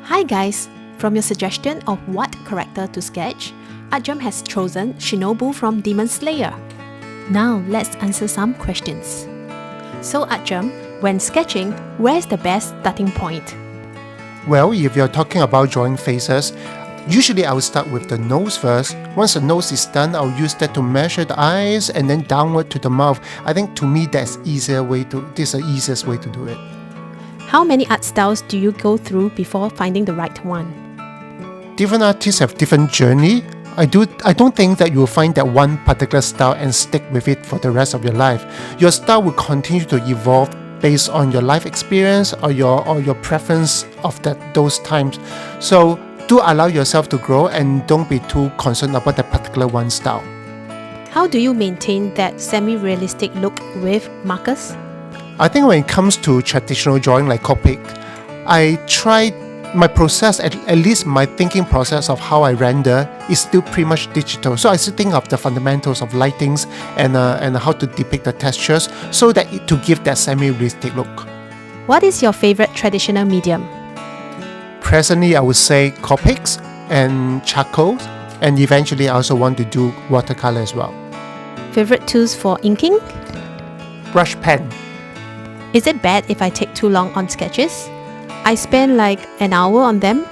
Hi guys! From your suggestion of what character to sketch, Artgerm has chosen Shinobu from Demon Slayer. Now let's answer some questions. So Artgerm, when sketching, where's the best starting point? Well, if you're talking about drawing faces, usually I will start with the nose first. Once the nose is done, I'll use that to measure the eyes and then downward to the mouth. I think to me this is the easiest way to do it. How many art styles do you go through before finding the right one? Different artists have different journey. I don't think that you will find that one particular style and stick with it for the rest of your life. Your style will continue to evolve based on your life experience or your preference of those times. So do allow yourself to grow and don't be too concerned about that particular one style. How do you maintain that semi-realistic look with markers? I think when it comes to traditional drawing like Copic, I try my process, at least my thinking process of how I render is still pretty much digital. So I still think of the fundamentals of lightings and how to depict the textures so that to give that semi-realistic look. What is your favorite traditional medium? Presently, I would say Copics and charcoals, and eventually I also want to do watercolor as well. Favorite tools for inking? Brush pen. Is it bad if I take too long on sketches? I spend like an hour on them.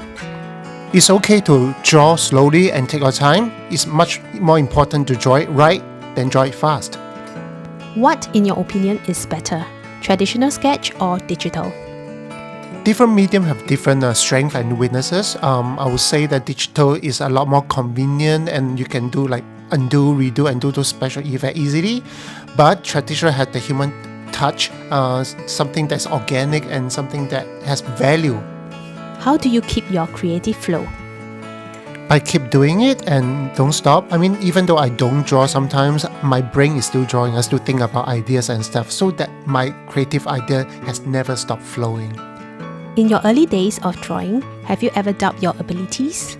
It's okay to draw slowly and take your time. It's much more important to draw it right than draw it fast. What, in your opinion, is better? Traditional sketch or digital? Different medium have different strengths and weaknesses. I would say that digital is a lot more convenient and you can do like undo, redo and do those special effects easily. But traditional has the human touch, something that's organic and something that has value. How do you keep your creative flow? I keep doing it and don't stop. I mean, even though I don't draw sometimes, my brain is still drawing. I still think about ideas and stuff so that my creative idea has never stopped flowing. In your early days of drawing, have you ever doubted your abilities?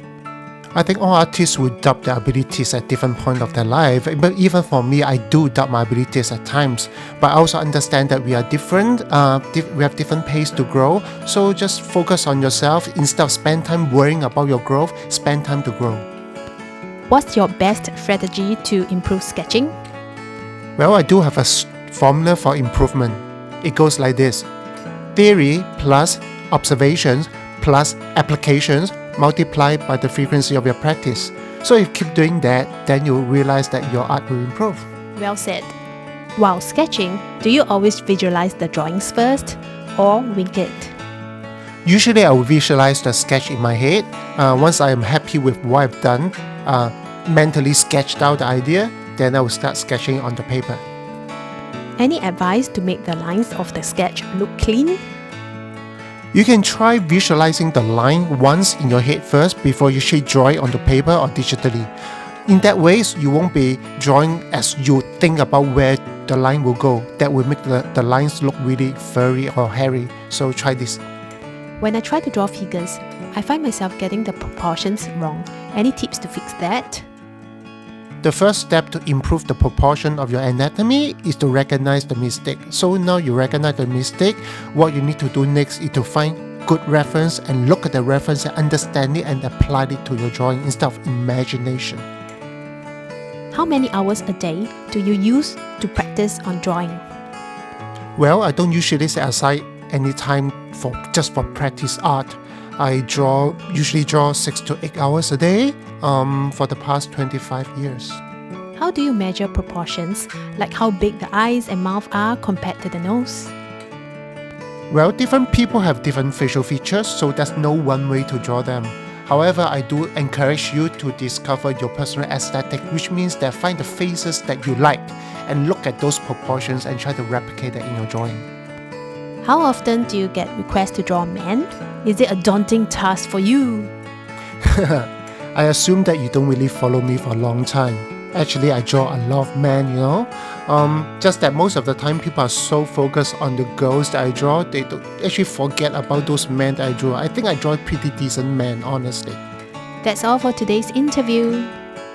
I think all artists would doubt their abilities at different points of their life. But even for me, I do doubt my abilities at times. But I also understand that we are different. We have different pace to grow. So just focus on yourself. Instead of spend time worrying about your growth, spend time to grow. What's your best strategy to improve sketching? Well, I do have a formula for improvement. It goes like this. Theory plus observations plus applications multiplied by the frequency of your practice. So if you keep doing that, then you'll realize that your art will improve. Well said. While sketching, do you always visualize the drawings first or wing it? Usually I will visualize the sketch in my head. Once I am happy with what I've done, mentally sketched out the idea, then I will start sketching on the paper. Any advice to make the lines of the sketch look clean? You can try visualizing the line once in your head first before you actually draw it on the paper or digitally. In that way, you won't be drawing as you think about where the line will go. That will make the lines look really furry or hairy. So try this. When I try to draw figures, I find myself getting the proportions wrong. Any tips to fix that? The first step to improve the proportion of your anatomy is to recognize the mistake. So now you recognize the mistake, what you need to do next is to find good reference and look at the reference and understand it and apply it to your drawing instead of imagination. How many hours a day do you use to practice on drawing? Well, I don't usually set aside any time for practice art. I usually draw 6 to 8 hours a day for the past 25 years. How do you measure proportions, like how big the eyes and mouth are compared to the nose? Well, different people have different facial features, so there's no one way to draw them. However, I do encourage you to discover your personal aesthetic, which means that find the faces that you like and look at those proportions and try to replicate that in your drawing. How often do you get requests to draw men? Is it a daunting task for you? I assume that you don't really follow me for a long time. Actually, I draw a lot of men, just that most of the time people are so focused on the girls that I draw, they don't actually forget about those men that I draw. I think I draw a pretty decent man, honestly. That's all for today's interview.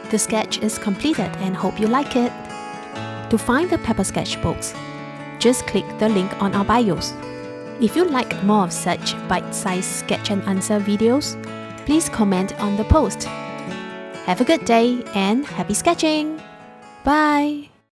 The sketch is completed and hope you like it. To find the paper sketchbooks, just click the link on our bios. If you like more of such bite-sized sketch and answer videos, please comment on the post. Have a good day and happy sketching! Bye!